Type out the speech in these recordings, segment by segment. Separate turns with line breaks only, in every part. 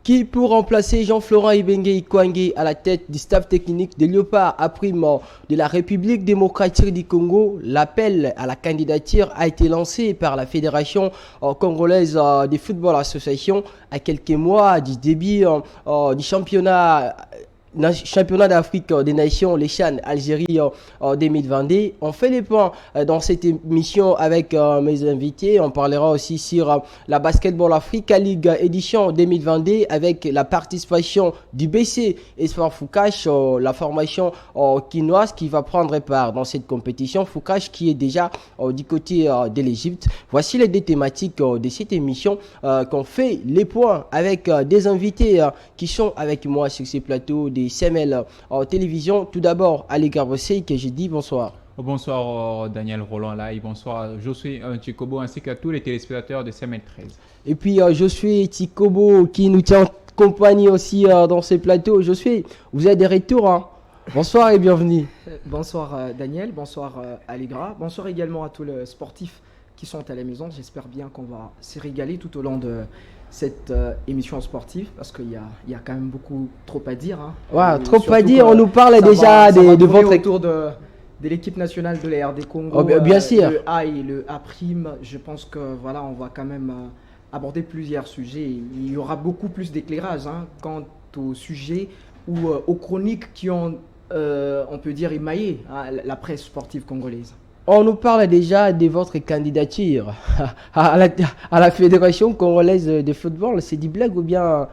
Qui pour remplacer Jean-Florent Ibenge Ikwange à la tête du staff technique de Léopard à prime de la République démocratique du Congo? L'appel à la candidature a été lancé par la Fédération congolaise de football association à quelques mois du début du championnat d'Afrique des Nations, les CHAN Algérie 2022. On fait les points dans cette émission avec mes invités. On parlera aussi sur la Basketball Africa League édition 2022 avec la participation du BC Espoir Foucache, la formation quinoise qui va prendre part dans cette compétition. Foucache qui est déjà du côté de l'Égypte. Voici les deux thématiques de cette émission qu'on fait les points avec des invités qui sont avec moi sur ces plateaux des CML en télévision. Tout d'abord, Ali Garbossé, que j'ai dit bonsoir.
Bonsoir Daniel Roland Lai, bonsoir Josué Tikobo ainsi qu'à tous les téléspectateurs de CML 13.
Et puis Josué Tikobo qui nous tient compagnie aussi dans ces plateaux. Josué, vous êtes de retour, hein? Bonsoir et bienvenue.
Bonsoir Daniel, bonsoir Allegra, bonsoir également à tous les sportifs qui sont à la maison. J'espère bien qu'on va se régaler tout au long de cette émission sportive parce qu'il y a quand même beaucoup trop à dire. Hein.
Ouais, trop à dire, on nous parle déjà de votre
autour de l'équipe nationale de la RD Congo.
Oh, bien sûr.
Le A et le A'. Je pense que voilà, on va quand même aborder plusieurs sujets. Il y aura beaucoup plus d'éclairage quant aux sujets ou aux chroniques qui ont, on peut dire, émaillé la presse sportive congolaise.
On nous parle déjà de votre candidature à la Fédération congolaise de football. C'est du blague ou bien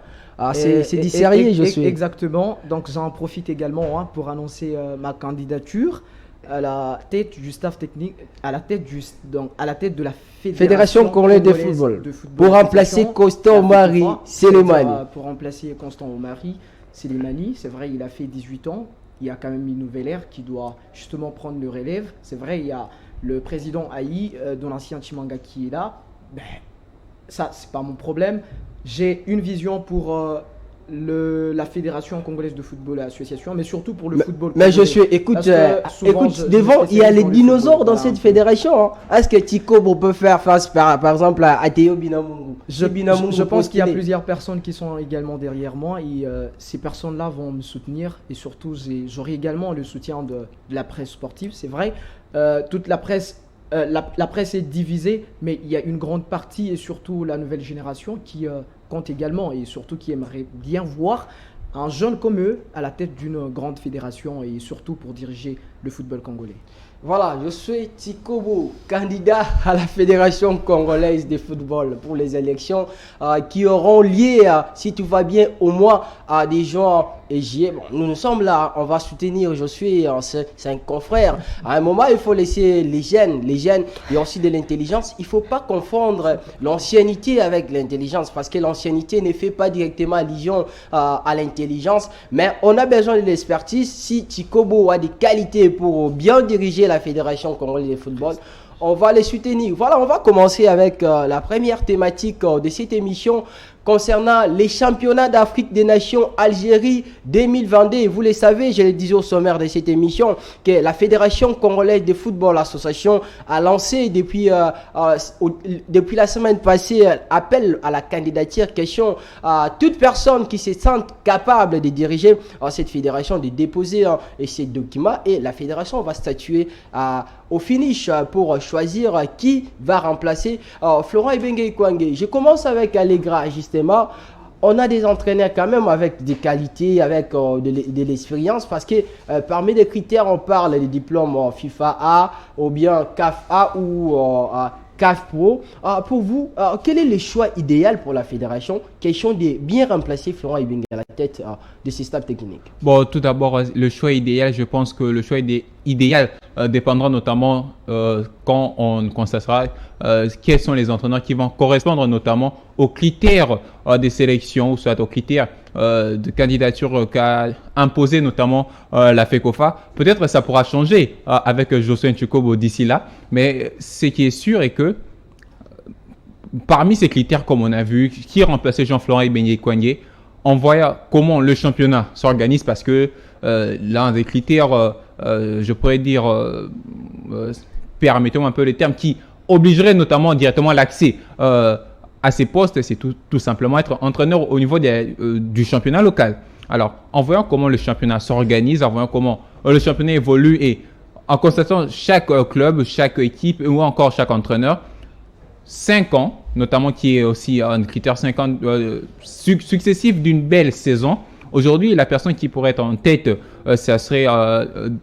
c'est du sérieux, je suis.
Exactement. Donc j'en profite également pour annoncer ma candidature à la tête du staff technique, à la tête de la
Fédération congolaise de football. Pour remplacer Constant Omari Selemani.
Pour remplacer Constant Omari Selemani. C'est vrai, il a fait 18 ans. Il y a quand même une nouvelle ère qui doit justement prendre le relève. C'est vrai, il y a le président Aïe de l'ancien Chimanga qui est là. Ben, ça, c'est pas mon problème. J'ai une vision pour la Fédération congolaise de football association, mais surtout pour le football.
Mais je suis, écoute, devant, il y a les dinosaures dans cette fédération. Hein. Est-ce que Tikobo peut faire face, par exemple, à Théo Binamungu?
Je pense qu'il y a plusieurs personnes qui sont également derrière moi et ces personnes-là vont me soutenir et surtout, j'aurai également le soutien de la presse sportive. C'est vrai, toute la presse. La presse est divisée, mais il y a une grande partie et surtout la nouvelle génération qui compte également et surtout qui aimerait bien voir un jeune comme eux à la tête d'une grande fédération et surtout pour diriger le football congolais.
Voilà, je suis Tikobo, candidat à la Fédération congolaise de football pour les élections qui auront lieu, si tout va bien, au mois des juin et juillet. Bon, nous sommes là, on va soutenir, je suis, c'est un confrère. À un moment, il faut laisser les jeunes et aussi de l'intelligence. Il ne faut pas confondre l'ancienneté avec l'intelligence parce que l'ancienneté ne fait pas directement allusion à l'intelligence. Mais on a besoin de l'expertise. Si Tikobo a des qualités pour bien diriger la Fédération congolaise de football, on va les soutenir. Voilà, on va commencer avec la première thématique de cette émission concernant les championnats d'Afrique des Nations Algérie 2022. Vous le savez, je le disais au sommaire de cette émission, que la Fédération congolaise de football association a lancé depuis la semaine passée appel à la candidature, question à toute personne qui se sente capable de diriger cette fédération de déposer ces documents et la fédération va statuer au finish pour choisir qui va remplacer Florent Ibenge Ikwange. Je commence avec Allegra. Justement, on a des entraîneurs quand même avec des qualités, avec de l'expérience parce que parmi les critères, on parle des diplômes FIFA A ou bien CAF A ou CAF Pro. Pour vous, quel est le choix idéal pour la fédération? Question de bien remplacer Florent Ibenge à la tête de ces staffs techniques.
Bon, tout d'abord, le choix idéal, je pense que le choix idéal dépendra notamment quand on constatera quels sont les entraîneurs qui vont correspondre notamment aux critères de sélection ou soit aux critères de candidature qu'a imposé notamment la FECOFA. Peut-être ça pourra changer avec Josué Tikobo d'ici là, mais ce qui est sûr est que parmi ces critères, comme on a vu, qui remplaçait Jean-Florent Ibenge Ikwange, on voit comment le championnat s'organise parce que l'un des critères, je pourrais dire, permettons un peu les termes, qui obligerait notamment directement l'accès à ces postes, c'est tout simplement être entraîneur au niveau du championnat local. Alors, en voyant comment le championnat s'organise, en voyant comment le championnat évolue et en constatant chaque club, chaque équipe ou encore chaque entraîneur, 5 ans, notamment qui est aussi un critère 5 ans successif d'une belle saison. Aujourd'hui, la personne qui pourrait être en tête, ça serait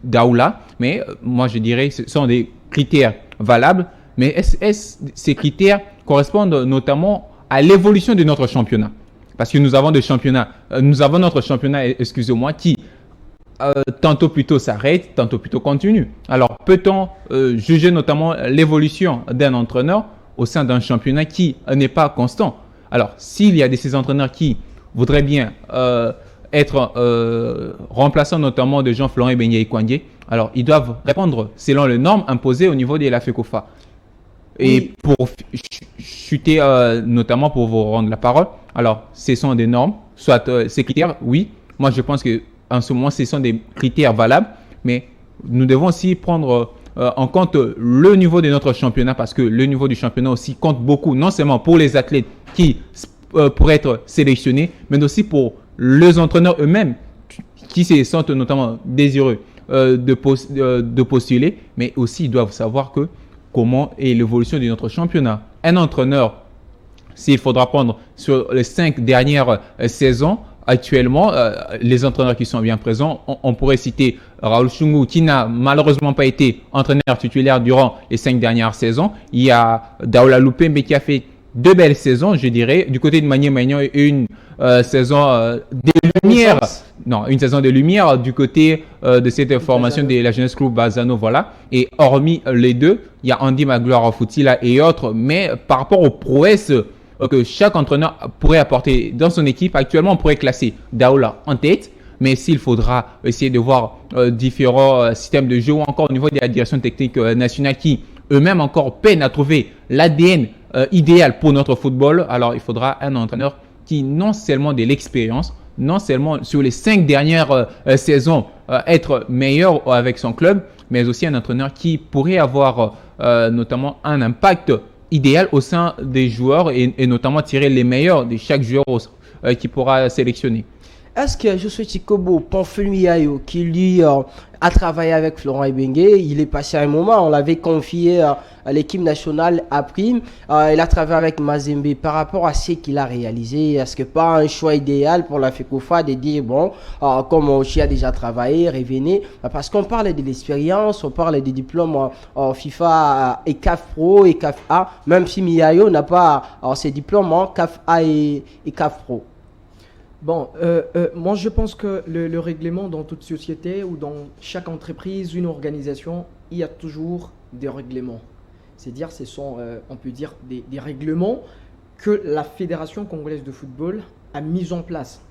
Daoula. Mais moi, je dirais que ce sont des critères valables. Mais ces critères correspondent notamment à l'évolution de notre championnat? Parce que nous avons notre championnat, excusez-moi, qui tantôt plutôt s'arrête, tantôt plutôt continue. Alors, peut-on juger notamment l'évolution d'un entraîneur au sein d'un championnat qui n'est pas constant? Alors, s'il y a ces entraîneurs qui voudraient bien être remplaçants notamment de Jean-Florent Ibenge-Ekwandie, alors ils doivent répondre selon les normes imposées au niveau de la FECOFA. Et pour chuter, notamment pour vous rendre la parole, alors ce sont des normes, soit ces critères, oui, moi je pense qu'en ce moment ce sont des critères valables, mais nous devons aussi prendre en compte le niveau de notre championnat, parce que le niveau du championnat aussi compte beaucoup, non seulement pour les athlètes qui pourraient être sélectionnés, mais aussi pour les entraîneurs eux-mêmes qui se sentent notamment désireux de postuler, mais aussi ils doivent savoir comment est l'évolution de notre championnat. Un entraîneur, s'il faudra prendre sur les 5 dernières saisons, actuellement, les entraîneurs qui sont bien présents, on pourrait citer Raoul Chungu, qui n'a malheureusement pas été entraîneur titulaire durant les 5 dernières saisons. Il y a Daoula Loupembe qui a fait 2 belles saisons, je dirais, du côté de Magné Magnan, une saison de lumière. Non, une saison de lumière du côté de cette formation de la Jeunesse Club Bazano, voilà. Et hormis les deux, il y a Andy Magloire Foutila et autres, mais par rapport aux prouesses que chaque entraîneur pourrait apporter dans son équipe, actuellement on pourrait classer Daoula en tête, mais s'il faudra essayer de voir différents systèmes de jeu ou encore au niveau de la direction technique nationale qui eux-mêmes encore peinent à trouver l'ADN idéal pour notre football, alors il faudra un entraîneur qui non seulement de l'expérience, non seulement sur les 5 dernières saisons être meilleur avec son club, mais aussi un entraîneur qui pourrait avoir notamment un impact idéal au sein des joueurs et notamment tirer les meilleurs de chaque joueur qui pourra sélectionner.
Est-ce que Josué Tchikobo, Pamphile Miayo, qui lui a travaillé avec Florent Ibenge, il est passé un moment, on l'avait confié à l'équipe nationale à Prime, il a travaillé avec Mazembe. Par rapport à ce qu'il a réalisé, est-ce que pas un choix idéal pour la FECOFA de dire, bon, comme Ochi a déjà travaillé, revenez, parce qu'on parle de l'expérience, on parle des diplômes FIFA et CAF Pro et CAF A, même si Miayo n'a pas ces diplômes CAF A et CAF Pro.
Bon, moi je pense que le règlement dans toute société ou dans chaque entreprise, une organisation, il y a toujours des règlements. C'est-à-dire, ce sont, on peut dire, des règlements que la Fédération congolaise de football a mis en place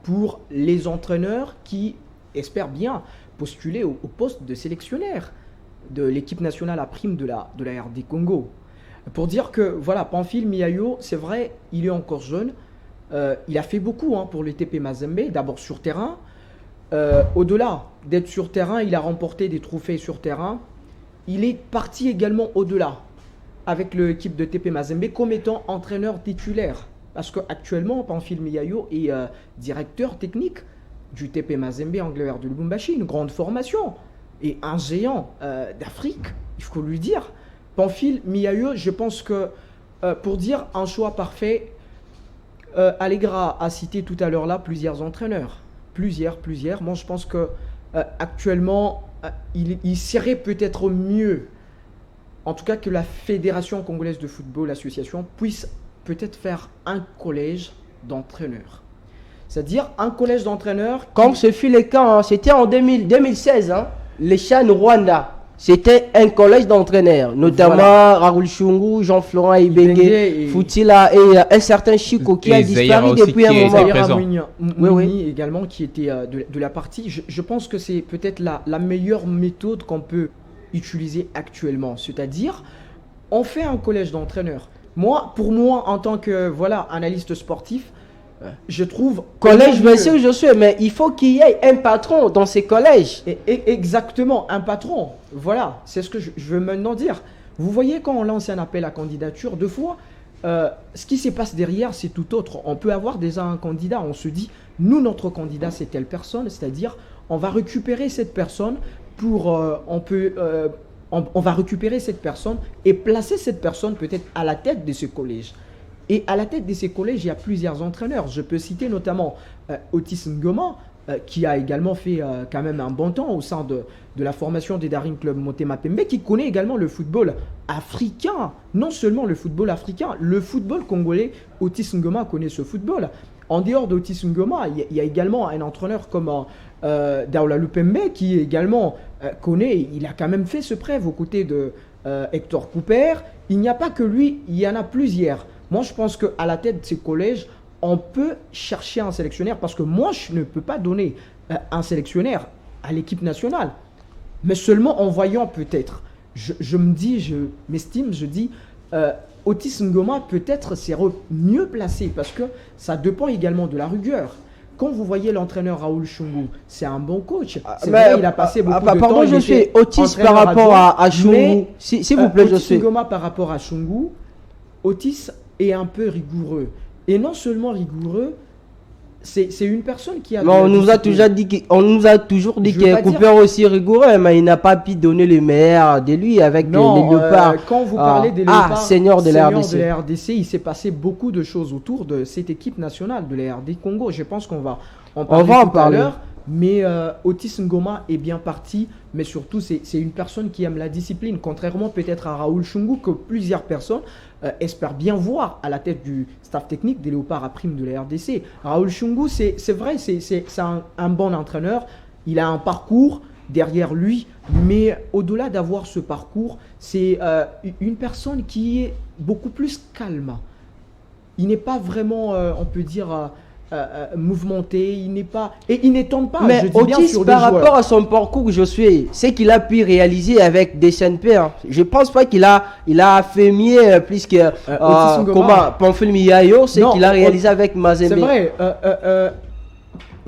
pour les entraîneurs qui espèrent bien postuler au poste de sélectionnaire de l'équipe nationale à prime de la RD Congo. Pour dire que, voilà, Pamphile Miayo, c'est vrai, il est encore jeune. Il a fait beaucoup pour le TP Mazembe, d'abord sur terrain. Au-delà d'être sur terrain, il a remporté des trophées sur terrain. Il est parti également au-delà avec l'équipe de TP Mazembe comme étant entraîneur titulaire. Parce qu'actuellement, Pamphile Miayo est directeur technique du TP Mazembe Angleterre de Lubumbashi, une grande formation et un géant d'Afrique, il faut lui dire. Pamphile Miayo, je pense que pour dire un choix parfait, Allegra a cité tout à l'heure là plusieurs entraîneurs. Plusieurs. Moi, je pense que actuellement, il serait peut-être mieux, en tout cas, que la Fédération congolaise de football, l'association, puisse peut-être faire un collège d'entraîneurs. C'est-à-dire un collège d'entraîneurs.
Comme ce fut le cas, c'était en 2016, les Chan Rwanda. C'était un collège d'entraîneurs, notamment Raoul Chungu, Jean-Florent Ibenge, Foutila et un certain Chico qui a disparu depuis un moment.
Oui, également qui était de la partie. Je pense que c'est peut-être la meilleure méthode qu'on peut utiliser actuellement. C'est-à-dire, on fait un collège d'entraîneurs. Pour moi, en tant que analyste sportif, je trouve...
Collège, monsieur, je suis, mais il faut qu'il y ait un patron dans ces collèges.
Exactement, un patron. Voilà, c'est ce que je veux maintenant dire. Vous voyez, quand on lance un appel à candidature, deux fois, ce qui se passe derrière, c'est tout autre. On peut avoir déjà un candidat, on se dit, nous, notre candidat, c'est telle personne, c'est-à-dire, on va récupérer cette personne on va récupérer cette personne et placer cette personne peut-être à la tête de ce collège. Et à la tête de ces collèges, il y a plusieurs entraîneurs. Je peux citer notamment Otis Ngoma, qui a également fait quand même un bon temps au sein de la formation des Daring Club Motema Pembe, qui connaît également le football africain. Non seulement le football africain, le football congolais. Otis Ngoma connaît ce football. En dehors d'Otis Ngoma, il y a également un entraîneur comme Daoula Lupembe qui également connaît, il a quand même fait ce preuve aux côtés de Hector Cooper. Il n'y a pas que lui, il y en a plusieurs. Moi, je pense qu'à la tête de ces collèges, on peut chercher un sélectionneur parce que moi, je ne peux pas donner un sélectionneur à l'équipe nationale. Mais seulement en voyant peut-être. Je m'estime, je dis, Otis Ngoma peut-être serait mieux placé parce que ça dépend également de la rigueur. Quand vous voyez l'entraîneur Raoul Chungu, c'est un bon coach. C'est vrai, il a passé beaucoup de temps.
Pardon, je suis Otis par rapport à Chungu. S'il vous plaît, je suis.
Otis Ngoma par rapport à Chungu, Otis est un peu rigoureux. Et non seulement rigoureux, c'est une personne qui a...
Mais on nous a toujours dit que Cooper aussi rigoureux, mais il n'a pas pu donner le meilleur de lui avec les Léopards.
Quand vous parlez des Léopards,
senior de la
RDC, il s'est passé beaucoup de choses autour de cette équipe nationale de la RD Congo. Je pense qu'on va en parler tout à l'heure. Mais Otis Ngoma est bien parti, mais surtout c'est une personne qui aime la discipline, contrairement peut-être à Raoul Chungu que plusieurs personnes espèrent bien voir à la tête du staff technique des Léopards à prime de la RDC. Raoul Chungu, c'est vrai, c'est un bon entraîneur, il a un parcours derrière lui, mais au-delà d'avoir ce parcours, c'est une personne qui est beaucoup plus calme. Il n'est pas vraiment, on peut dire... mouvementé, il n'est pas et il n'étonne pas.
Mais
je dis
Otis,
bien sur
par rapport à son parcours, c'est qu'il a pu réaliser avec des CNP. Je pense pas qu'il a fait mieux plus que Pamphile Miayo, c'est qu'il a réalisé avec Mazembe.
C'est vrai.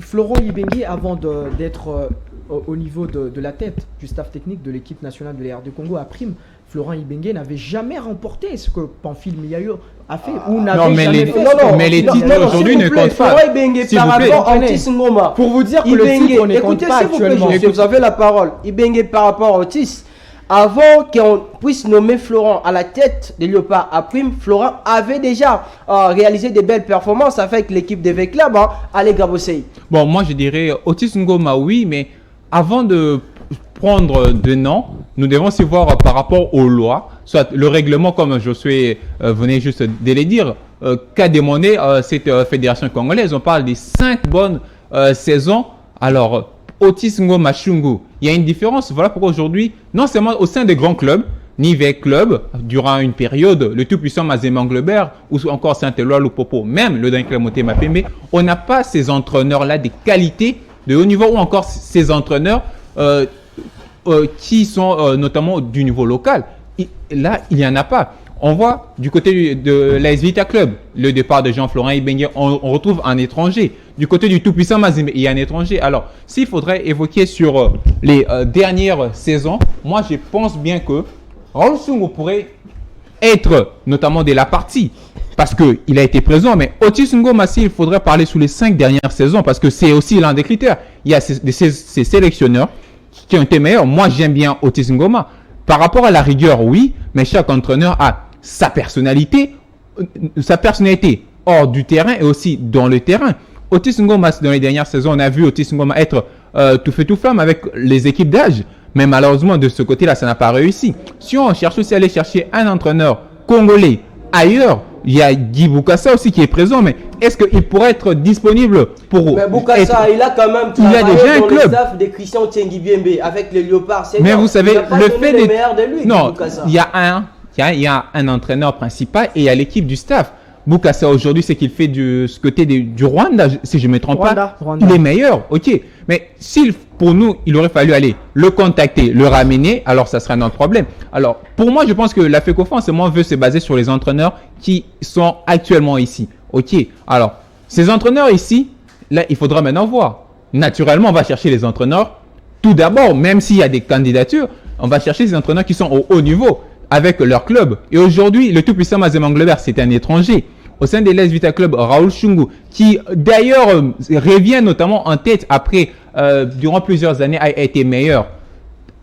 Florent Ibenge, avant d'être au niveau de la tête du staff technique de l'équipe nationale de la RD Congo à prime, Florent Ibenge n'avait jamais remporté ce que Pamphile Miayo a fait ou n'avait jamais fait.
Mais les titres aujourd'hui ne comptent pas.
Florent Ibenge par rapport à Otis Ngoma.
Pour vous dire que le titre ne compte pas actuellement.
Vous avez la parole. Ibenge par rapport à Otis. Avant qu'on puisse nommer Florent à la tête des Léopards à prime, Florent avait déjà réalisé de belles performances avec l'équipe de V-Club à l'Egabosei.
Bon, moi je dirais Otis Ngoma, oui, mais avant de prendre de noms, nous devons aussi voir par rapport aux lois, soit le règlement, comme Josué venait juste de le dire, qu'a demandé cette fédération congolaise. On parle des 5 bonnes saisons. Alors, Otis Ngoma Chungu, il y a une différence. Voilà pourquoi aujourd'hui, non seulement au sein des grands clubs, Nivet Club, durant une période, le tout-puissant Mazembe Anglebert, ou encore Saint-Éloi Lupopo, même le Daring Club Motema Pembe, on n'a pas ces entraîneurs-là des qualités de haut niveau, ou encore ces entraîneurs qui sont notamment du niveau local. Là, il n'y en a pas. On voit du côté de l'AS Vita Club, le départ de Jean-Florent Ibenge, on retrouve un étranger. Du côté du tout-puissant Mazembe, il y a un étranger. Alors, s'il faudrait évoquer sur les dernières saisons, moi, je pense bien que Raoul Chungu pourrait être notamment de la partie, parce qu'il a été présent, mais Otis Ngoma, il faudrait parler sur les 5 dernières saisons, parce que c'est aussi l'un des critères. Il y a ces sélectionneurs qui ont été meilleurs. Moi, j'aime bien Otis Ngoma. Par rapport à la rigueur, oui, mais chaque entraîneur a sa personnalité hors du terrain et aussi dans le terrain. Otis Ngoma, dans les dernières saisons, on a vu Otis Ngoma être tout feu tout flamme avec les équipes d'âge. Mais malheureusement, de ce côté-là, ça n'a pas réussi. Si on cherche aussi à aller chercher un entraîneur congolais ailleurs, il y a Guy Boukassa aussi qui est présent, mais est-ce qu'il pourrait être disponible pour...
Mais Boukassa, il a quand même travaillé dans le staff de Christian Tchengi Biembe avec les Léopards.
Mais vous savez, le fait de...
lui,
non, il y a un entraîneur principal et il y a l'équipe du staff. Boukassa aujourd'hui, c'est qu'il fait ce côté du Rwanda, si je ne me trompe pas. Il est meilleur, ok. Mais si pour nous, il aurait fallu aller le contacter, le ramener, alors ça serait notre problème. Alors, pour moi, je pense que la FECOFA, en ce moment, veut se baser sur les entraîneurs qui sont actuellement ici. Ok. Alors, ces entraîneurs ici, là, il faudra maintenant voir. Naturellement, on va chercher les entraîneurs. Tout d'abord, même s'il y a des candidatures, on va chercher les entraîneurs qui sont au haut niveau. avec leur club. Et aujourd'hui, le tout-puissant Mazembe Anglebert, c'est un étranger. Au sein des Les Vita Club, Raoul Chungu, qui d'ailleurs revient notamment en tête après, durant plusieurs années, a été meilleur,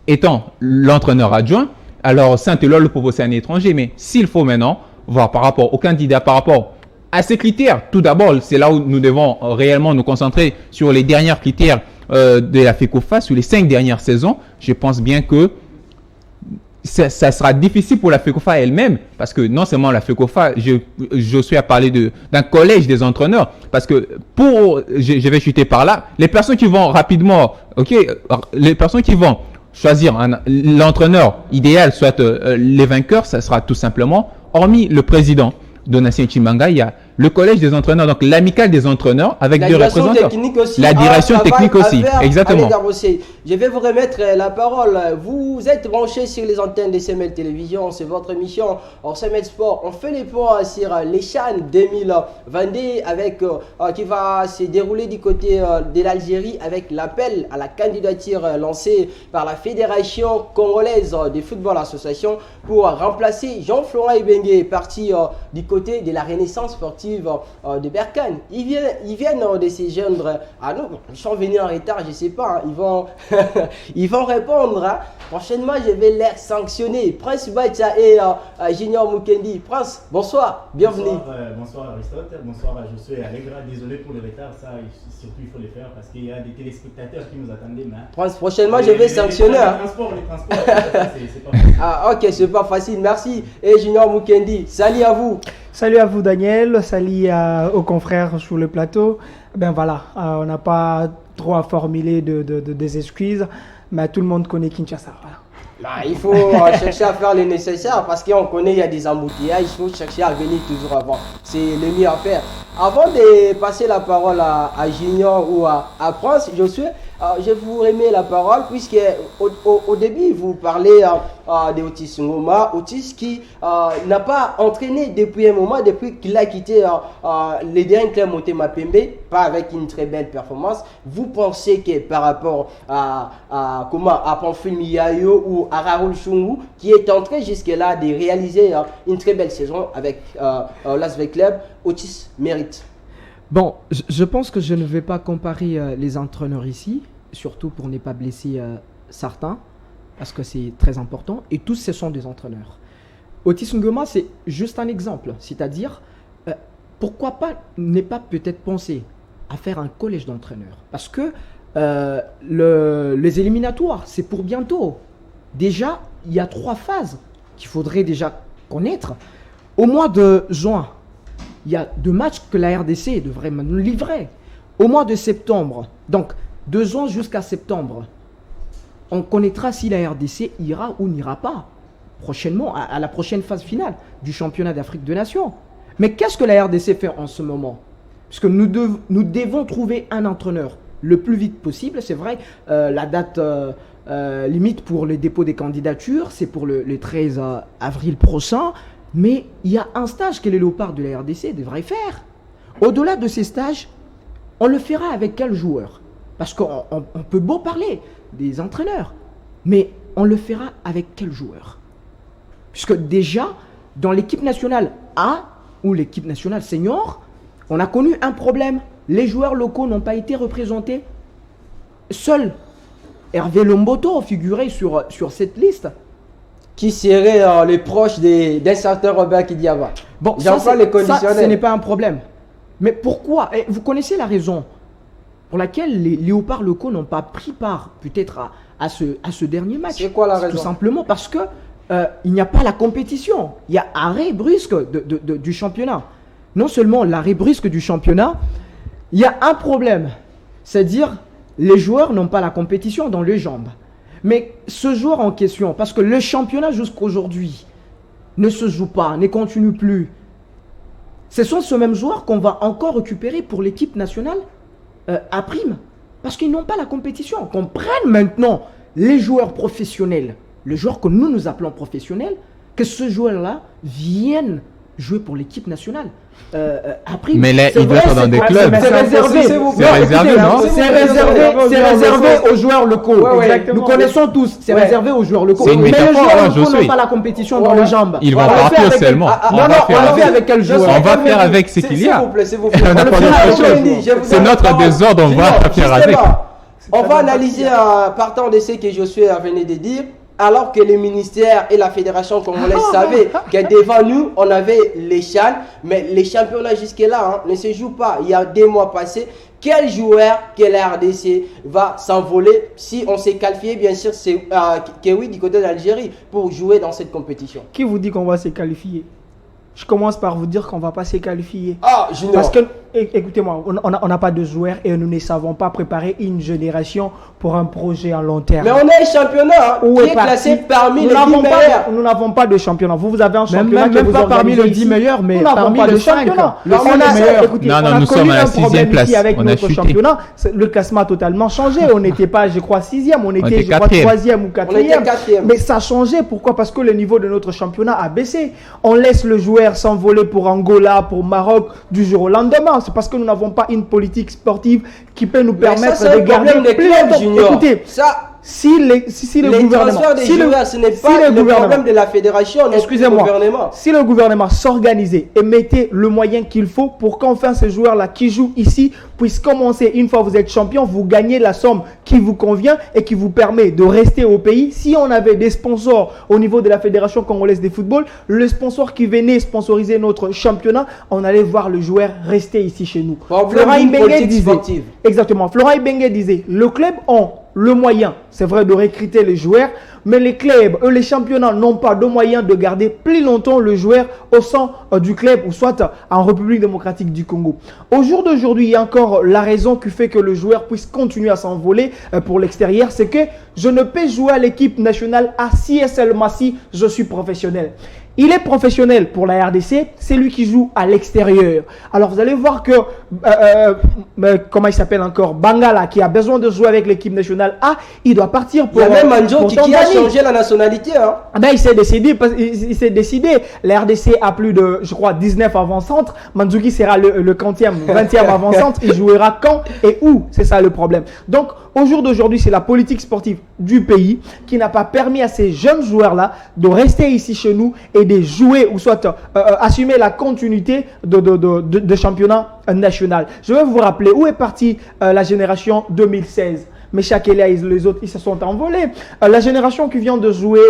étant l'entraîneur adjoint. Alors, Saint-Éloi, le propose, c'est un étranger, mais s'il faut maintenant voir par rapport au candidat, par rapport à ces critères, tout d'abord, c'est là où nous devons réellement nous concentrer sur les derniers critères de la FECOFA, sur les 5 dernières saisons. Je pense bien que ça sera difficile pour la FECOFA elle-même, parce que non seulement la FECOFA, je suis à parler d'un collège des entraîneurs, parce que je vais chuter par là, les personnes qui vont rapidement, les personnes qui vont choisir l'entraîneur idéal, soit les vainqueurs, ça sera tout simplement, hormis le président Donatien Chimanga, il y a le collège des entraîneurs, donc l'amicale des entraîneurs avec deux représentants. La direction technique aussi, exactement.
Allez, je vais vous remettre la parole. Vous êtes branchés sur les antennes de CML Télévision, c'est votre émission en CML Sport. On fait les points sur les CHAN 2022 avec, qui va se dérouler du côté de l'Algérie avec l'appel à la candidature lancée par la Fédération congolaise de football association pour remplacer Jean-Florent Ibengue, parti du côté de la Renaissance sportive de Berkane. Ils viennent de se joindre à nous. Ils sont venus en retard, je ne sais pas. Ils vont répondre. Prochainement, je vais les sanctionner. Prince Baïtia et Junior Mukendi. Prince, bonsoir, bienvenue.
Bonsoir Aristote, bonsoir Josué Allegra. Désolé pour le retard, ça surtout il faut le faire parce qu'il y a des téléspectateurs qui nous attendaient.
Prince, prochainement, je vais sanctionner.
Les transports, c'est pas facile.
Ah, ok, c'est pas facile. Merci. Et Junior Mukendi, salut à vous.
Salut à vous Daniel, salut aux confrères sur le plateau. Ben voilà, on n'a pas trop à formuler des excuses, mais tout le monde connaît Kinshasa. Voilà.
Là, il faut chercher à faire le nécessaire parce qu'on connaît il y a des embouteillages, il faut chercher à venir toujours avant. C'est le mieux à faire. Avant de passer la parole à Junior ou à Prince, je vous remets la parole puisque au début vous parlez de Otis Ngoma, Otis qui n'a pas entraîné depuis un moment, depuis qu'il a quitté les derniers clubs Motema Pembe, pas avec une très belle performance. Vous pensez que par rapport à Pamphile Miayo ou à Raoul Chungu qui est entré jusque-là de réaliser une très belle saison avec l'Asvel Club, Otis mérite?
Bon, je pense que je ne vais pas comparer les entraîneurs ici, surtout pour ne pas blesser certains, parce que c'est très important. Et tous, ce sont des entraîneurs. Otis Ngoma, c'est juste un exemple. C'est-à-dire, pourquoi pas ne pas peut-être penser à faire un collège d'entraîneurs? Parce que les éliminatoires, c'est pour bientôt. Déjà, il y a 3 phases qu'il faudrait déjà connaître. Au mois de juin, il y a 2 matchs que la RDC devrait nous livrer. Au mois de septembre, donc de juin jusqu'à septembre, on connaîtra si la RDC ira ou n'ira pas prochainement à la prochaine phase finale du championnat d'Afrique des Nations. Mais qu'est-ce que la RDC fait en ce moment? Parce que nous devons trouver un entraîneur le plus vite possible. C'est vrai, la date limite pour le dépôt des candidatures, c'est pour le 13 avril prochain. Mais il y a un stage que les léopards de la RDC devraient faire. Au-delà de ces stages, on le fera avec quel joueur? Parce qu'on peut beau parler des entraîneurs, mais on le fera avec quel joueur? Puisque déjà, dans l'équipe nationale A ou l'équipe nationale senior, on a connu un problème. Les joueurs locaux n'ont pas été représentés. Seul Hervé Lomboto figurait sur cette liste.
Qui serait les proches d'un certain Robert Kidiaba.
Bon,
j'emploie les conditionnels.
Ça, ce n'est pas un problème. Mais pourquoi? Vous connaissez la raison pour laquelle les léopards locaux n'ont pas pris part peut-être à ce dernier match.
C'est quoi la raison?
Tout simplement parce que il n'y a pas la compétition. Il y a arrêt brusque du championnat. Non seulement l'arrêt brusque du championnat, il y a un problème. C'est-à-dire les joueurs n'ont pas la compétition dans les jambes. Mais ce joueur en question, parce que le championnat jusqu'à aujourd'hui ne se joue pas, ne continue plus. Ce sont ce même joueur qu'on va encore récupérer pour l'équipe nationale à prime. Parce qu'ils n'ont pas la compétition. Qu'on prenne maintenant les joueurs professionnels, les joueurs que nous appelons professionnels, que ce joueur-là vienne jouer pour l'équipe nationale. Après,
Mais là,
c'est
il doit
vrai,
être dans
c'est
des
quoi,
clubs.
C'est réservé.
C'est réservé, non?
C'est réservé aux joueurs locaux. Nous connaissons tous. C'est réservé aux joueurs locaux.
C'est une
Mais les
métaphore,
joueurs
hein,
locaux
Josué.
n'ont pas la compétition dans les jambes.
Ils vont
On va
partir
faire avec-
seulement.
Ah,
On
non,
va
non,
faire
on le
avec-
fait avec quel joueur?
On va faire avec ce qu'il y a.
S'il vous plaît, s'il vous
On
plaît.
n'a pas
Je
d'autre
vous
chose.
ai dit, je vous
C'est
donne
notre
la parole.
désordre, on va
Junior,
faire avec.
justement, on va analyser partant de ce que Josué venait de dire. Alors que le ministère et la fédération congolaise savaient que devant nous, on avait les CHAN, mais les championnats jusque-là ne se jouent pas. Il y a 2 mois passés, quel joueur que la RDC va s'envoler si on s'est qualifié? Bien sûr, c'est Kéwi du côté d'Algérie pour jouer dans cette compétition.
Qui vous dit qu'on va se qualifier? Je commence par vous dire qu'on ne va pas se qualifier.
Ah, Junior.
Parce que, écoutez-moi, on n'a pas de joueurs et nous ne savons pas préparer une génération pour un projet à long terme.
Mais on a un championnat
Où
qui
est
est
parti?
classé parmi
Nous
les 10
n'avons pas-
meilleurs.
Nous n'avons pas de championnat. Vous avez un championnat
Même
que vous
pas parmi
organisez
le 10
ici.
meilleurs, mais
Nous n'avons
parmi
pas
le
de
5.
championnat.
Le
On
cinq
a-
meilleur.
écoutez,
Non,
on
non,
a
nous
connu
sommes à la
un problème
6e place.
ici avec
On a
notre
chuté.
championnat. Le classement a totalement changé. On n'était pas, je crois, 6e. On était, je crois,
4e.
3e ou 4e.
4e.
Mais ça a changé. Pourquoi? Parce que le niveau de notre championnat a baissé. On laisse le joueur s'envoler pour Angola, pour Maroc, du jour au lendemain. C'est parce que nous n'avons pas une politique sportive qui peut nous
Mais
permettre
ça, c'est
de
un
garder
problème des
plus
clubs,
longtemps.
Junior.
Écoutez,
Ça,
si le
les
gouvernement,
transferts des
si le-
joueurs, ce n'est
si
pas
le
le
gouvernement-
problème de la fédération, non,
Excusez-moi.
du gouvernement.
Si le gouvernement s'organisait et mettait le moyen qu'il faut pour qu'enfin ces joueurs-là qui jouent ici puissent commencer, une fois que vous êtes champion, vous gagnez la somme qui vous convient et qui vous permet de rester au pays. Si on avait des sponsors au niveau de la Fédération congolaise de football, le sponsor qui venait sponsoriser notre championnat, on allait voir le joueur rester ici chez nous.
Problème
Florent
d'une
Ibenge
politique
disait,
sportive.
exactement, Florent Ibenge disait, le club ont le moyen, c'est vrai, de recruter les joueurs, mais les clubs, eux, les championnats n'ont pas de moyen de garder plus longtemps le joueur au sein du club ou soit en République démocratique du Congo. Au jour d'aujourd'hui, il y a encore la raison qui fait que le joueur puisse continuer à s'envoler pour l'extérieur, c'est que je ne peux jouer à l'équipe nationale à si et seulement si je suis professionnel. Il est professionnel pour la RDC, c'est lui qui joue à l'extérieur. Alors vous allez voir que, comment il s'appelle encore, Bangala, qui a besoin de jouer avec l'équipe nationale A, il doit partir
Il
pour
y a même Manjo
pour
qui a
Tanzanie.
changé la nationalité. Hein.
Ah ben, il s'est décidé, il s'est décidé. La RDC a plus de, je crois, 19 avant-centres. Mandzuki sera le 20e avant-centre. Il jouera quand et où? C'est ça le problème. Donc, au jour d'aujourd'hui, c'est la politique sportive du pays qui n'a pas permis à ces jeunes joueurs-là de rester ici chez nous et de jouer ou soit assumer la continuité de championnat national. Je vais vous rappeler où est partie la génération 2016. Mais Chakelia et les autres, ils se sont envolés. La génération qui vient de jouer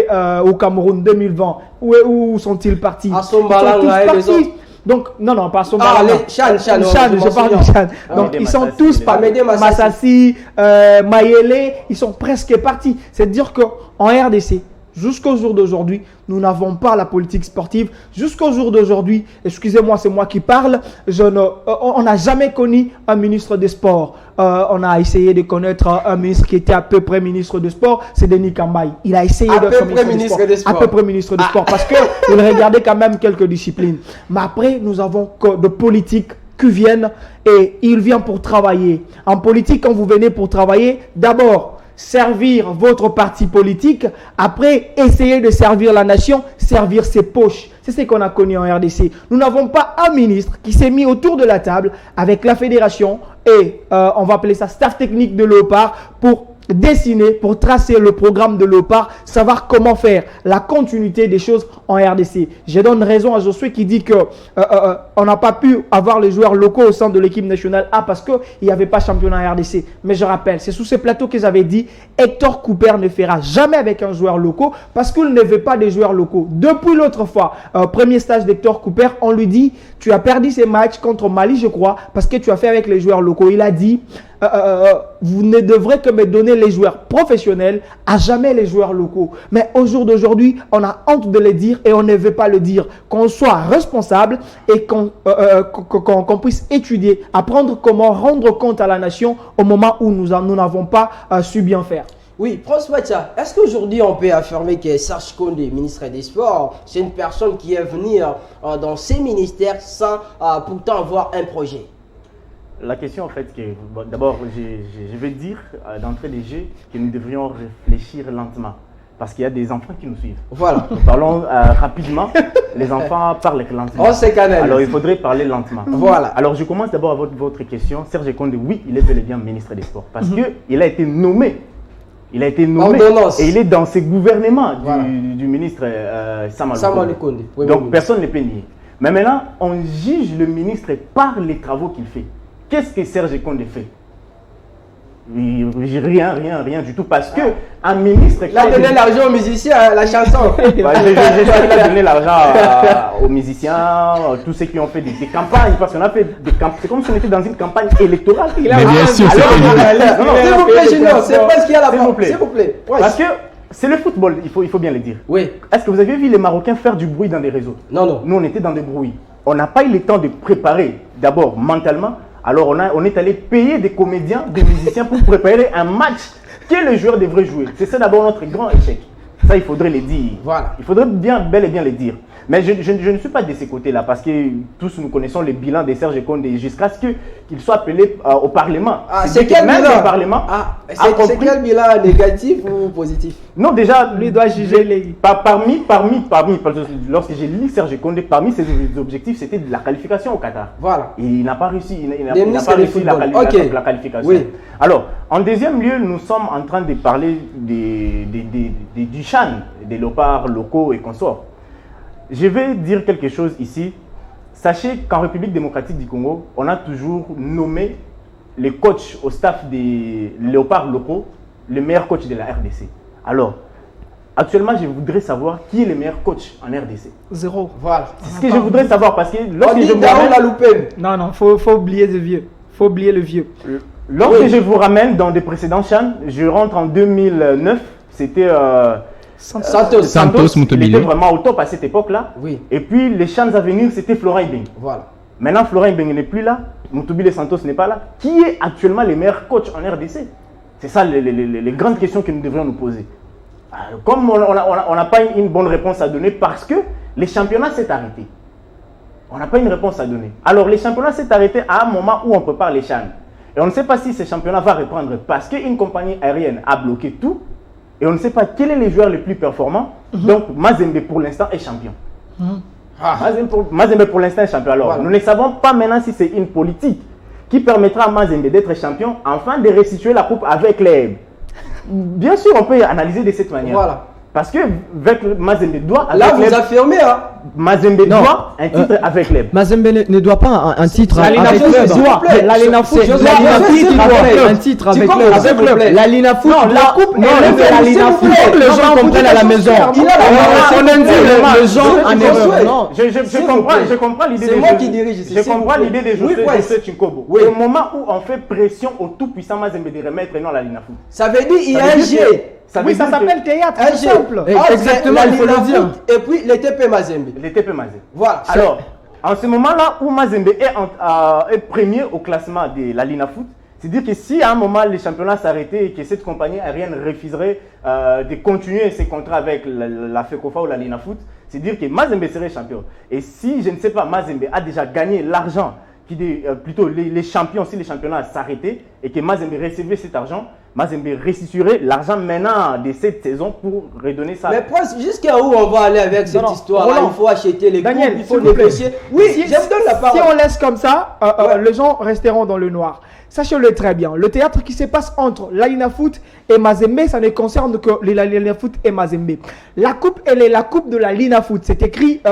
au Cameroun 2020, où sont-ils partis?
À
Ils sont tous
Sombalanga et les
partis.
autres.
Donc, non, pas
Ah,
Sombalanga.
les Chan,
Je parle de Chan. Donc,
Amédée
ils sont
Massassi,
tous
les
partis.
Amédée Massassi.
Massassi, Mayele, ils sont presque partis. C'est-à-dire qu'en RDC, jusqu'au jour d'aujourd'hui, nous n'avons pas la politique sportive. Jusqu'au jour d'aujourd'hui, excusez-moi, c'est moi qui parle, on n'a jamais connu un ministre des Sports. On a essayé de connaître un ministre qui était à peu près ministre des Sports, c'est Denis Kambaye. Il a essayé
À
d'être
peu près ministre des Sports.
À peu près ministre des Sports, parce qu'il regardait quand même quelques disciplines. Mais après, nous avons de politiques qui viennent et il vient pour travailler. En politique, quand vous venez pour travailler, d'abord, servir votre parti politique, après essayer de servir la nation, servir ses poches. C'est ce qu'on a connu en RDC. Nous n'avons pas un ministre qui s'est mis autour de la table avec la fédération et on va appeler ça staff technique de Léopard pour dessiner, pour tracer le programme de Léopard, savoir comment faire la continuité des choses en RDC. Je donne raison à Josué qui dit que on n'a pas pu avoir les joueurs locaux au sein de l'équipe nationale A parce qu'il n'y avait pas championnat en RDC. Mais je rappelle, c'est sous ces plateaux que j'avais dit, Hector Cooper ne fera jamais avec un joueur local parce qu'il ne veut pas des joueurs locaux. Depuis l'autre fois, premier stage d'Hector Cooper, on lui dit, tu as perdu ces matchs contre Mali, je crois, parce que tu as fait avec les joueurs locaux. Il a dit, vous ne devrez que me donner les joueurs professionnels, à jamais les joueurs locaux. Mais au jour d'aujourd'hui, on a honte de le dire et on ne veut pas le dire. Qu'on soit responsable et qu'on puisse étudier, apprendre comment rendre compte à la nation au moment où nous n'avons pas su bien faire.
Oui, François Macha, est-ce qu'aujourd'hui on peut affirmer que Serge Kondé, ministre des Sports, c'est une personne qui est venue dans ces ministères sans pourtant avoir un projet?
La question, en fait, d'abord, je vais dire d'entrée de jeu que nous devrions réfléchir lentement. parce qu'il y a des enfants qui nous suivent.
Voilà.
Nous parlons rapidement. Les enfants parlent lentement.
On se canalise.
Alors, il faudrait parler lentement.
Voilà.
Alors, je commence d'abord avec votre question. Serge Konde, oui, il est bel et bien ministre des Sports. Parce qu'il a été nommé. Il a été nommé.
Ordonnance.
Et il est dans ses gouvernements
Voilà.
du ministre Samuel
Samuel
Konde.
Konde. Oui,
Donc,
oui.
personne ne peut nier. Mais maintenant, on juge le ministre par les travaux qu'il fait. Qu'est-ce que Serge Konde fait? Rien du tout. Parce que un ministre...
Il a donné l'argent aux musiciens, la chanson.
Bah, j'espère qu'il a donné l'argent aux musiciens, tous ceux qui ont fait des campagnes, parce qu'on a fait des campagnes. C'est comme si on était dans une campagne électorale.
Mais bien sûr, c'est
Non,
S'il vous plaît, Junior, c'est pas ce qu'il y a là-bas.
S'il vous plaît.
S'il vous plaît. Ouais.
Parce que c'est le football, il faut bien le dire.
Oui.
Est-ce que vous avez vu les Marocains faire du bruit dans les réseaux?
Non, non.
Nous, on était dans des bruits. On n'a pas eu le temps de préparer, d'abord mentalement. Alors, on est allé payer des comédiens, des musiciens pour préparer un match que le joueur devrait jouer. C'est ça d'abord notre grand échec. Ça, il faudrait le dire.
Voilà.
Il faudrait bel et bien le dire. Mais je ne suis pas de ces côtés-là parce que tous nous connaissons le bilan de Serge Konde jusqu'à ce qu'il soit appelé au Parlement.
Ah, c'est quel
même
bilan?
le Parlement
C'est quel bilan, négatif ou positif?
Non, déjà,
Lui doit juger les...
parmi, lorsque j'ai lu Serge Konde, parmi ses objectifs, c'était de la qualification au Qatar.
Voilà.
Et il n'a pas réussi, il n'a
Des
pas
ministres
réussi
de
la
football.
qualification.
Oui.
Alors, en deuxième lieu, nous sommes en train de parler du CHAN, des léopards locaux et consorts. Je vais dire quelque chose ici. Sachez qu'en République démocratique du Congo, on a toujours nommé les coachs au staff des léopards locaux le meilleur coach de la RDC. Alors, actuellement, je voudrais savoir qui est le meilleur coach en RDC.
Zéro.
Voilà.
C'est ce que je voudrais savoir parce que
On
lorsque
dit
je vous
Daoud
ramène,
l'a loupé.
Non, faut oublier le vieux. Faut oublier le vieux.
lorsque je vous ramène dans des précédents CHAN, je rentre en 2009, c'était
Santos
il
Mutobile.
était vraiment au top à cette époque-là.
Oui.
Et puis les CHAN à venir, c'était Florent Ibeng.
Voilà.
Maintenant, Florent Ibeng n'est plus là, Mutobile Santos n'est pas là. Qui est actuellement les meilleurs coachs en RDC? C'est ça les grandes questions que nous devrions nous poser. Comme on n'a pas une bonne réponse à donner parce que les championnats s'est arrêté. On n'a pas une réponse à donner. Alors, les championnats s'est arrêté à un moment où on prépare les CHAN. Et on ne sait pas si ces championnats vont reprendre parce qu'une compagnie aérienne a bloqué tout. Et on ne sait pas quel est le joueur le plus performant. Donc, Mazembe pour l'instant est champion. Mazembe pour l'instant est champion. Alors,
Voilà.
nous ne savons pas maintenant si c'est une politique qui permettra à Mazembe d'être champion, enfin de restituer la coupe avec les... Bien sûr, on peut analyser de cette manière.
Voilà.
Parce que Mazembe doit...
Là,
avec
vous
les-
affirmez, hein?
Mazembe
Non.
doit un titre avec les...
Mazembe ne doit pas un titre
La Lina
avec
Foot
club.
doit. La Lina Foot
C'est-
doit
la Lina Foot
Il doit
doit.
faire un titre avec
comprends,
club.
s'il vous plaît.
La Lina Foot
Non, la
doit-
coupe,
non,
elle est
non,
de la Lina
s'il vous
Foot.
plaît, que les
Non,
gens
mais
comprennent à la maison.
Il a la
On induit les gens en
Je
erreur.
souhaite.
Non.
Je comprends l'idée
C'est
de
moi
José-
qui dirige ici,
Je
s'il vous
comprends
plaît.
l'idée de
Oui,
José
Prince.
Chinkobo.
Oui.
Au moment où on fait pression au tout-puissant Mazembe de remettre non à la Lina Foot.
Ça veut dire il y a
Ça
un
veut dire
G.
que- ça veut
Oui, ça
dire que
s'appelle théâtre,
Un
c'est
G.
simple.
Exactement, il faut le dire.
Et puis le TP Mazembe.
les TP Mazembe.
Voilà.
Alors, en ce moment-là où Mazembe est premier au classement de la Lina Foot, c'est-à-dire que si à un moment les championnats s'arrêtaient et que cette compagnie aérienne refuserait de continuer ses contrats avec la FECOFA ou la Lina Foot, c'est-à-dire que Mazembe serait champion. Et si, je ne sais pas, Mazembe a déjà gagné l'argent, plutôt les champions, si les championnats s'arrêtaient et que Mazembe recevait cet argent, Mazembe restituerait l'argent maintenant de cette saison pour redonner ça.
Mais Prince, jusqu'à où on va aller avec cette
non,
histoire-là?
Roland.
Il faut acheter les
Daniel,
coupes, il faut
s'il vous plaît.
négocier. Oui,
Si-
je vous donne la
Si
parole.
on laisse comme ça, les gens resteront dans le noir. Sachez-le très bien, le théâtre qui se passe entre la Lina Foot et Mazembe, ça ne concerne que la Lina Foot et Mazembe. La coupe, elle est la coupe de la Lina Foot. C'est écrit,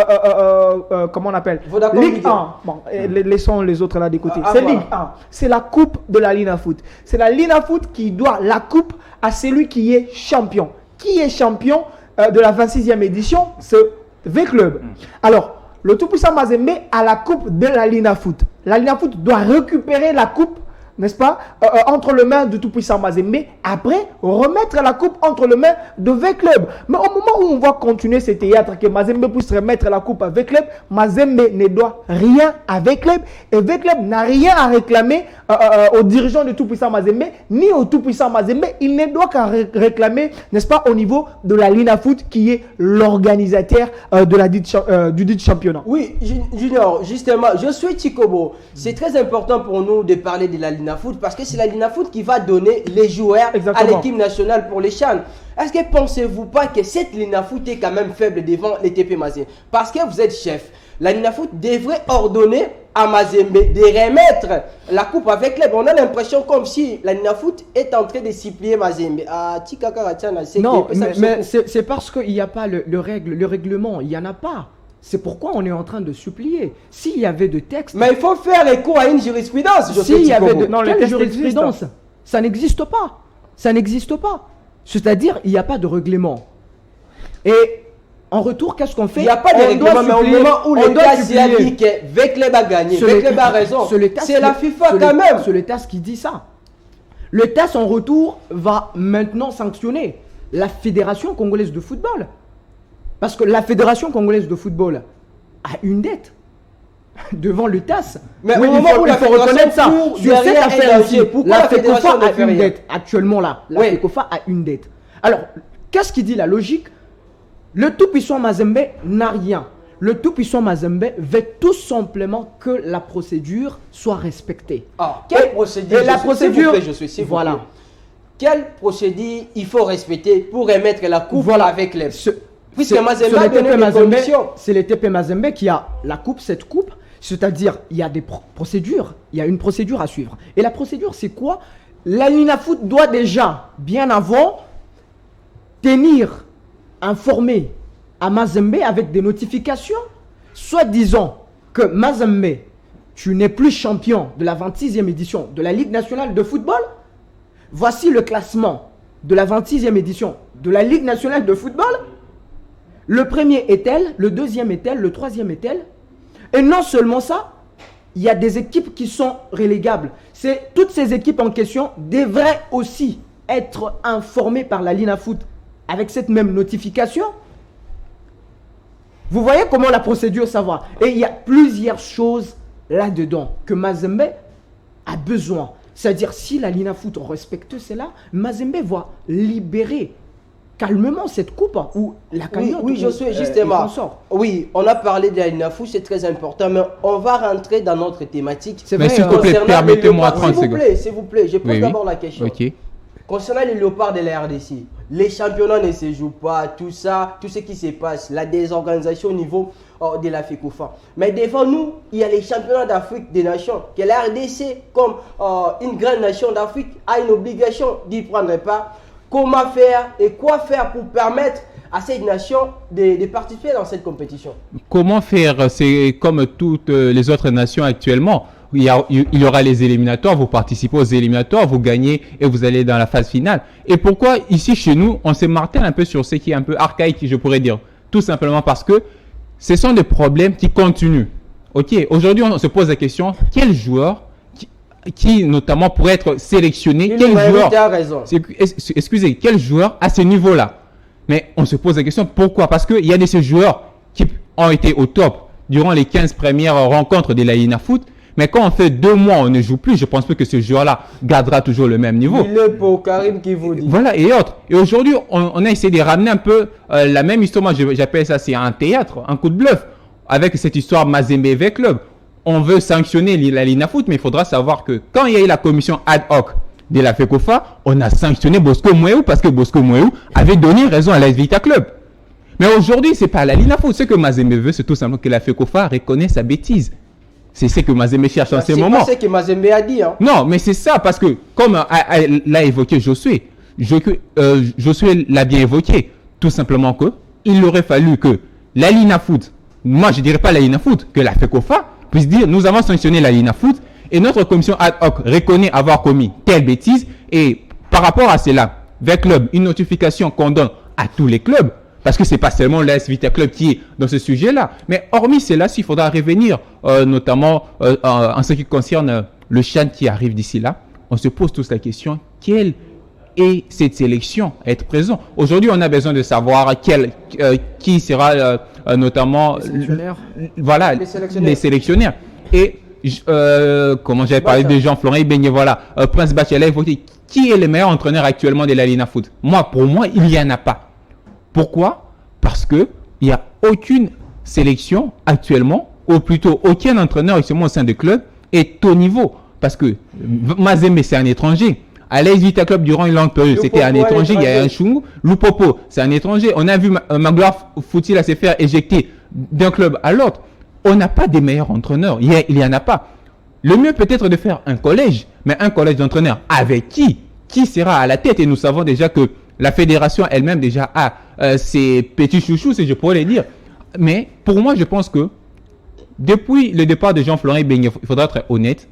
comment on appelle
Vodacom
Ligue
Ligue
1. Bon, laissons les autres là d'écouter.
Ah,
C'est
voilà.
Ligue 1. C'est la coupe de la Lina Foot. C'est la Lina Foot qui doit la coupe à celui qui est champion. Qui est champion de la 26e édition? C'est V-Club. Alors, le tout-puissant Mazembe a la coupe de la Lina Foot. La Lina Foot doit récupérer la coupe, n'est-ce pas, entre les mains du tout-puissant Mazembe. Après, remettre la coupe entre les mains de V-Club. Mais au moment où on va continuer ce théâtre, que Mazembe puisse remettre la coupe à V-Club, Mazembe ne doit rien à V-Club. Et V-Club n'a rien à réclamer aux dirigeants de tout-puissant Mazembe, ni au tout-puissant Mazembe. Il ne doit qu'à réclamer, n'est-ce pas, au niveau de la Linafoot, qui est l'organisateur du dit championnat.
Oui, Junior, justement, je suis Chikobo. C'est très important pour nous de parler de la Linafoot parce que c'est la Linafoot qui va donner les joueurs à l'équipe nationale pour les CHAN. Est-ce que pensez-vous pas que cette Linafoot est quand même faible devant les TP Mazembe? Parce que vous êtes chef. La Linafoot devrait ordonner à Mazembe de remettre la coupe avec les. On a l'impression comme si la Linafoot est en train de supplier Mazembe.
Non, mais c'est parce qu'il n'y a pas le règlement. Il n'y en a pas. C'est pourquoi on est en train de supplier. S'il y avait de textes...
Mais il faut faire recours à une jurisprudence.
S'il y avait de... Non, quelle jurisprudence? Ça n'existe pas. Ça n'existe pas. C'est-à-dire, il n'y a pas de règlement. Et en retour, qu'est-ce qu'on fait?
Il n'y a pas de règlement, mais au moment où le TAS a dit que Vecleb a gagné, Vecleb a raison, c'est la FIFA quand même.
C'est le TAS qui dit ça. Le TAS, en retour, va maintenant sanctionner la Fédération congolaise de football. Parce que la Fédération congolaise de football a une dette devant le TAS.
Mais oui, au moment où il faut reconnaître ça,
sur cette affaire-ci, pourquoi la FECOFA a une dette actuellement là? La FECOFA a une dette. Alors, qu'est-ce qui dit la logique? Le tout-puissant Mazembe n'a rien. Le tout-puissant Mazembe veut tout simplement que la procédure soit respectée.
Ah, quelle procédure?
La procédure,
voilà. Quelle procédure il faut respecter pour remettre la coupe avec les...
C'est le TP Mazembe qui a la coupe, cette coupe. C'est-à-dire, il y a des procédures. Il y a une procédure à suivre. Et la procédure, c'est quoi? La Linafoot doit déjà, bien avant, informer à Mazembe avec des notifications, soit disant que Mazembe, tu n'es plus champion de la 26e édition de la Ligue nationale de football. Voici le classement de la 26e édition de la Ligue nationale de football. Le premier est tel, le deuxième est tel, le troisième est tel. Et non seulement ça, il y a des équipes qui sont relégables. Toutes ces équipes en question devraient aussi être informées par la Linafoot avec cette même notification. Vous voyez comment la procédure ça va. Et il y a plusieurs choses là-dedans que Mazembe a besoin. C'est-à-dire, si la Linafoot respecte cela, Mazembe va libérer calmement cette coupe ou la cagnotte.
Oui, je suis justement. Oui, on a parlé de la Linafoot, c'est très important, mais on va rentrer dans notre thématique.
Mais s'il te plaît, permettez-moi 30 secondes.
S'il vous plaît, je pose d'abord la question.
Ok.
Concernant les léopards de la RDC, les championnats ne se jouent pas, tout ça, tout ce qui se passe, la désorganisation au niveau de la FECOFA. Mais devant nous, il y a les championnats d'Afrique des nations, que la RDC, comme une grande nation d'Afrique, a une obligation d'y prendre part. Comment faire et quoi faire pour permettre à cette nation de participer dans cette compétition?
Comment faire? C'est comme toutes les autres nations actuellement. Il y aura les éliminatoires, vous participez aux éliminatoires, vous gagnez et vous allez dans la phase finale. Et pourquoi ici chez nous, on se martèle un peu sur ce qui est un peu archaïque, je pourrais dire? Tout simplement parce que ce sont des problèmes qui continuent. Ok, aujourd'hui on se pose la question, quel joueur qui notamment pourrait être sélectionné, quel joueur à ce niveau-là? Mais on se pose la question, pourquoi? Parce qu'il y a de ces joueurs qui ont été au top durant les 15 premières rencontres de la Linafoot, mais quand on fait 2 mois, on ne joue plus, je pense pas que ce joueur-là gardera toujours le même niveau.
Il est pour Karim qui vous dit.
Voilà, et autres. Et aujourd'hui, on a essayé de ramener un peu la même histoire, moi j'appelle ça, c'est un théâtre, un coup de bluff, avec cette histoire Mazembe avec Club. On veut sanctionner la Linafoot, mais il faudra savoir que quand il y a eu la commission ad hoc de la FECOFA, on a sanctionné Bosco Mouéou parce que Bosco Mouéou avait donné raison à l'AS Vita Club. Mais aujourd'hui, ce n'est pas la Linafoot. Ce que Mazembe veut, c'est tout simplement que la FECOFA reconnaisse sa bêtise. C'est ce que Mazembe cherche en ce moment.
C'est ce que Mazembe a dit. Hein.
Non, mais c'est ça, parce que, comme l'a évoqué Josué, Josué l'a bien évoqué, tout simplement que il aurait fallu que la Linafoot, moi je ne dirais pas la Linafoot, que la FECOFA puisse dire, nous avons sanctionné la Linafoot et notre commission ad hoc reconnaît avoir commis telle bêtise, et par rapport à cela, vers club, une notification qu'on donne à tous les clubs, parce que ce n'est pas seulement l'AS Vita Club qui est dans ce sujet-là. Mais hormis cela, s'il faudra revenir, notamment en ce qui concerne le CHAN qui arrive d'ici là, on se pose tous la question, quelle est cette sélection à être présent? Aujourd'hui, on a besoin de savoir qui sera notamment
les sélectionnaires.
Voilà, les sélectionnaires. Et comment j'avais parlé de Jean-Florent Ibenge, voilà, Prince Bachelet, qui est le meilleur entraîneur actuellement de la Lina Foot? Pour moi, il n'y en a pas. Pourquoi? Parce que il n'y a aucune sélection actuellement, ou plutôt aucun entraîneur actuellement au sein du club est au niveau. Parce que Mazembe, c'est un étranger. À l'Aix Vita Club, durant une longue période, c'était un étranger. Il y a un Chungu. Lupopo, c'est un étranger. On a vu Magloire Fouti se faire éjecter d'un club à l'autre. On n'a pas des meilleurs entraîneurs. Il n'y en a pas. Le mieux peut-être de faire un collège, mais un collège d'entraîneurs avec qui sera à la tête? Et nous savons déjà que la fédération elle-même déjà a ses petits chouchous, si je pourrais les dire. Mais pour moi, je pense que depuis le départ de Jean-Florent Ibenge, il faudra être honnête.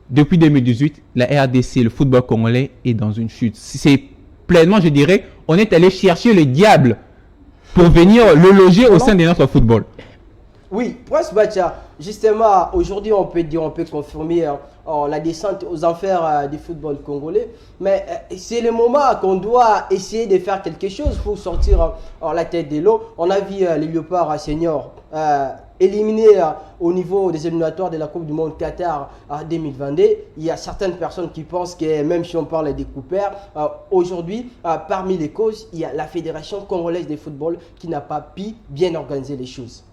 Depuis 2018, la RDC, le football congolais, est dans une chute. C'est pleinement, je dirais, on est allé chercher le diable pour venir le loger au sein de notre football.
Oui, Prince Bacha, justement, aujourd'hui, on peut confirmer la descente aux enfers du football congolais. Mais c'est le moment qu'on doit essayer de faire quelque chose pour sortir la tête de l'eau. On a vu les Léopards seniors éliminés au niveau des éliminatoires de la Coupe du Monde Qatar 2022. Il y a certaines personnes qui pensent que même si on parle des coupeurs, aujourd'hui, parmi les causes, il y a la Fédération congolaise de football qui n'a pas pu bien organiser les choses.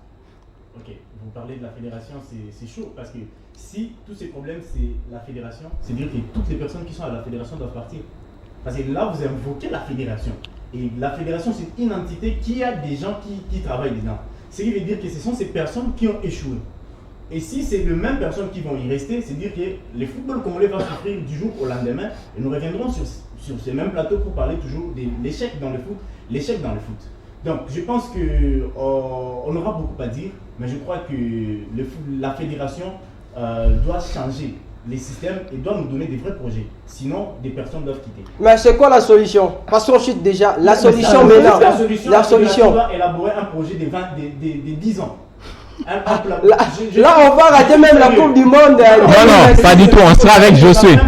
Ok, vous parlez de la fédération, c'est chaud parce que si tous ces problèmes c'est la fédération, c'est dire que toutes les personnes qui sont à la fédération doivent partir. Parce que là vous invoquez la fédération. Et la fédération c'est une entité qui a des gens qui travaillent dedans. Ce qui veut dire que ce sont ces personnes qui ont échoué. Et si c'est les mêmes personnes qui vont y rester, c'est dire que le football congolais va souffrir du jour au lendemain. Et nous reviendrons sur ces mêmes plateaux pour parler toujours de l'échec dans le foot. L'échec dans le foot. Donc je pense qu'on aura beaucoup à dire, mais je crois que la fédération doit changer les systèmes et doit nous donner des vrais projets. Sinon, des personnes doivent quitter.
Mais c'est quoi la solution? Parce qu'on chute déjà. La solution maintenant.
La solution doit élaborer un projet de 10 ans.
Là, on va rater même la Coupe du Monde.
Non, pas du tout. On sera avec Josué.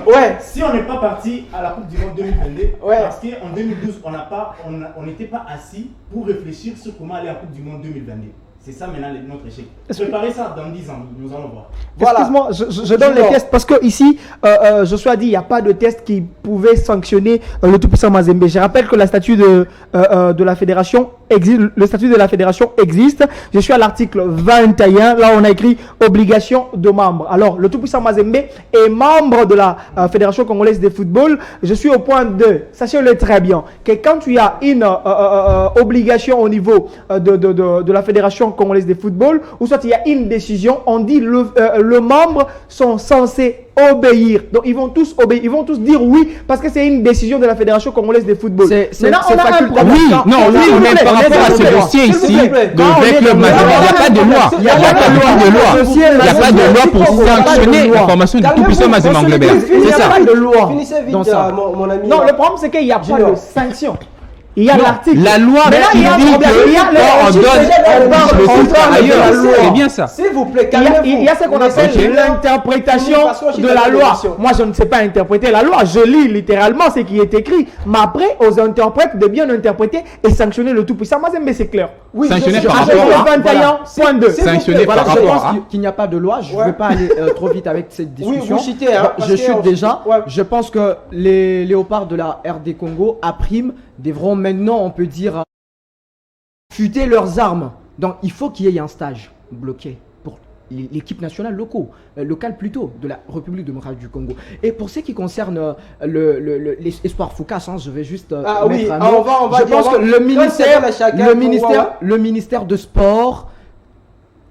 Ouais.
Si on n'est pas parti à la Coupe du Monde 2022, parce qu'en 2012, on n'était pas assis pour réfléchir sur comment aller à la Coupe du Monde 2022. C'est ça maintenant notre échec. Préparez ça dans 10 ans, nous allons voir.
Voilà. Excuse-moi, je donne les tests parce que ici, Joshua dit qu'il n'y a pas de test qui pouvait sanctionner le tout-puissant Mazembe. Je rappelle que la statut de la fédération existe. Le statut de la fédération existe. Je suis à l'article 21. Là, on a écrit obligation de membre. Alors, le tout-puissant Mazembe est membre de la Fédération congolaise de football. Je suis au point 2. Sachez-le très bien que quand tu as une obligation au niveau de la Fédération congolaise de football, ou soit il y a une décision, on dit le membre sont censés obéir. Donc ils vont tous obéir, ils vont tous dire oui parce que c'est une décision de la Fédération congolaise de football.
Maintenant,
on a un problème.
Oui, non, oui, mais par rapport à ce dossier ici, de Club Mazembe, il n'y a pas de loi. Il n'y a pas de loi. Il n'y a pas de loi pour sanctionner la formation du tout-puissant Mazembe Anglebert.
C'est ça. Il n'y a pas de loi.
Finissez vite, mon ami.
Non, le problème c'est qu'il n'y a pas de sanction. Il y a l'article.
La loi qui dit qu'on donne le titre ailleurs. C'est bien ça.
S'il vous plaît,
il y a ce qu'on appelle l'interprétation de la loi. Moi, je ne sais pas interpréter la loi. Je lis littéralement ce qui est écrit. Mais après, aux interprètes de bien interpréter et sanctionner le tout-puissant. Moi, c'est clair.
Oui,
sanctionner par
rapport à 21.2.
Sanctionner par rapport à.
Je pense qu'il n'y a pas de loi. Je ne vais pas aller trop vite avec cette discussion.
Oui, vous citez.
Je chute déjà. Je pense que les léopards de la RD Congo, à prime, devront maintenant, on peut dire, futer leurs armes. Donc il faut qu'il y ait un stage bloqué pour l'équipe nationale locale plutôt, de la République démocratique du Congo. Et pour ce qui concerne l'espoir Foucasse, je vais juste mettre un mot. Je pense que le ministère de Sport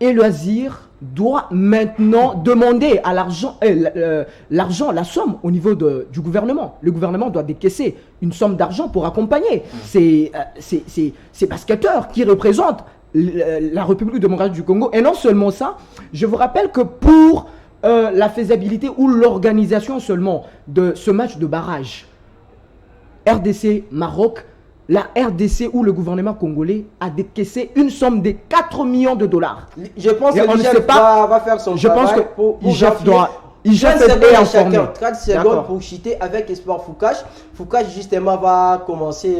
et Loisirs doit maintenant demander à l'argent, la somme au niveau du gouvernement. Le gouvernement doit décaisser une somme d'argent pour accompagner ces basketteurs qui représentent la République démocratique du Congo. Et non seulement ça, je vous rappelle que pour la faisabilité ou l'organisation seulement de ce match de barrage, RDC-Maroc, la RDC ou le gouvernement congolais a décaissé une somme de 4 millions de dollars.
Je pense que l'IGF va faire son travail.
Je pense que l'IGF doit IGF
30 secondes
est
à
informé.
chacun, 30 secondes
D'accord.
pour chuter avec Espoir Foucache. Foucache justement va commencer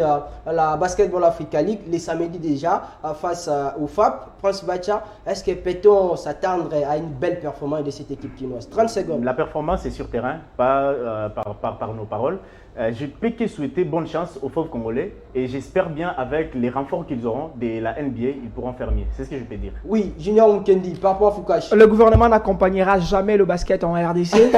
la Basketball Africa League les samedis déjà face au FAP. Prince Bacha, est-ce que peut-on s'attendre à une belle performance de cette équipe quinoise? 30 secondes.
La performance est sur terrain, pas par nos paroles. Je peux que souhaiter bonne chance aux Fauves congolais et j'espère bien avec les renforts qu'ils auront de la NBA, ils pourront faire mieux. C'est ce que je peux dire.
Oui, Junior Mukendi, par rapport à Foucache.
Le gouvernement n'accompagnera jamais le basket en RDC.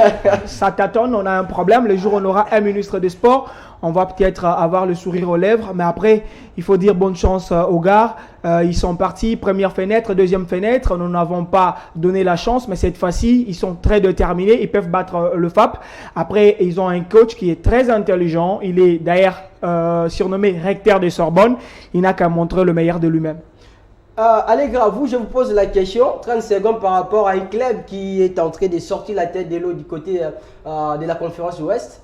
Ça tâtonne, on a un problème. Le jour où on aura un ministre des Sports, on va peut-être avoir le sourire aux lèvres. Mais après, il faut dire bonne chance aux gars. Ils sont partis, première fenêtre, deuxième fenêtre. Nous n'avons pas donné la chance, mais cette fois-ci, ils sont très déterminés. Ils peuvent battre le FAP. Après, ils ont un coach qui est très intelligent. Il est d'ailleurs surnommé recteur de Sorbonne. Il n'a qu'à montrer le meilleur de lui-même.
Allegra, vous, je vous pose la question, 30 secondes par rapport à un club qui est en train de sortir la tête de l'eau du côté de la conférence Ouest,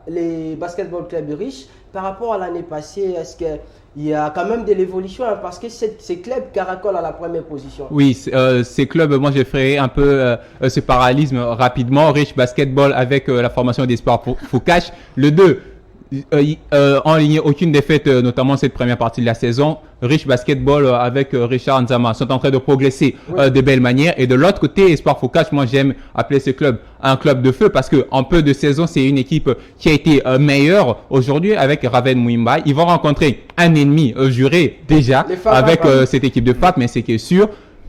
les basketball clubs riches. Par rapport à l'année passée, est-ce qu'il y a quand même de l'évolution parce que ces clubs caracolent à la première position?
Oui, ces clubs, moi je ferai un peu ce parallélisme rapidement. Rich Basketball avec la formation d'Espoir Foucache. Le 2, enligné aucune défaite, notamment cette première partie de la saison. Rich Basketball avec Richard Nzama sont en train de progresser de belle manière. Et de l'autre côté, Espoir Foucache, moi j'aime appeler ce club un club de feu parce que en peu de saison, c'est une équipe qui a été meilleure aujourd'hui avec Raven Mouimba. Ils vont rencontrer un ennemi juré déjà avec cette équipe de FAP, mais c'est que sûr.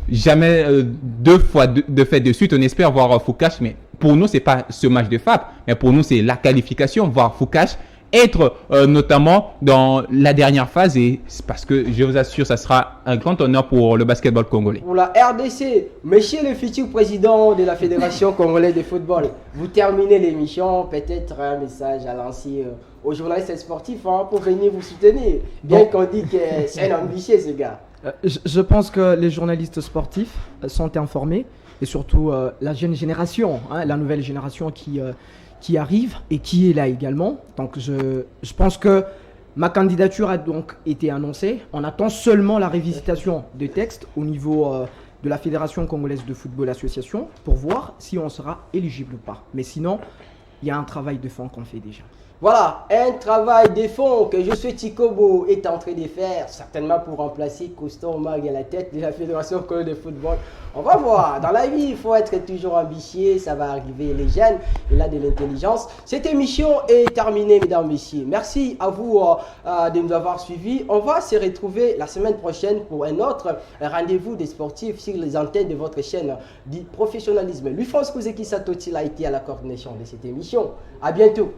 Jamais deux fois de fait de suite. On espère voir Foucache, mais pour nous, c'est pas ce match de FAP, mais pour nous, c'est la qualification, voir Foucache être notamment dans la dernière phase et parce que je vous assure, ça sera un grand honneur pour le basketball congolais.
Pour la RDC, monsieur le futur président de la Fédération congolaise de football, vous terminez l'émission, peut-être un message à lancer aux journalistes sportifs pour venir vous soutenir. Bien qu'on dit que c'est un ambitieux ce gars.
Je pense que les journalistes sportifs sont informés et surtout la jeune génération, la nouvelle génération qui arrive et qui est là également. Donc je pense que ma candidature a donc été annoncée. On attend seulement la révisitation des textes au niveau de la Fédération congolaise de football association pour voir si on sera éligible ou pas. Mais sinon, il y a un travail de fond qu'on fait déjà.
Voilà, un travail de fond que Josué Tikobo est en train de faire, certainement pour remplacer Constant Mag à la tête de la Fédération congolaise de football. On va voir, dans la vie, il faut être toujours ambitieux, ça va arriver, les jeunes, il a de l'intelligence. Cette émission est terminée, mesdames, messieurs. Merci à vous de nous avoir suivis. On va se retrouver la semaine prochaine pour un autre rendez-vous des sportifs sur les antennes de votre chaîne du professionnalisme. Louis-France Kouzeki Satoti a été à la coordination de cette émission. À bientôt.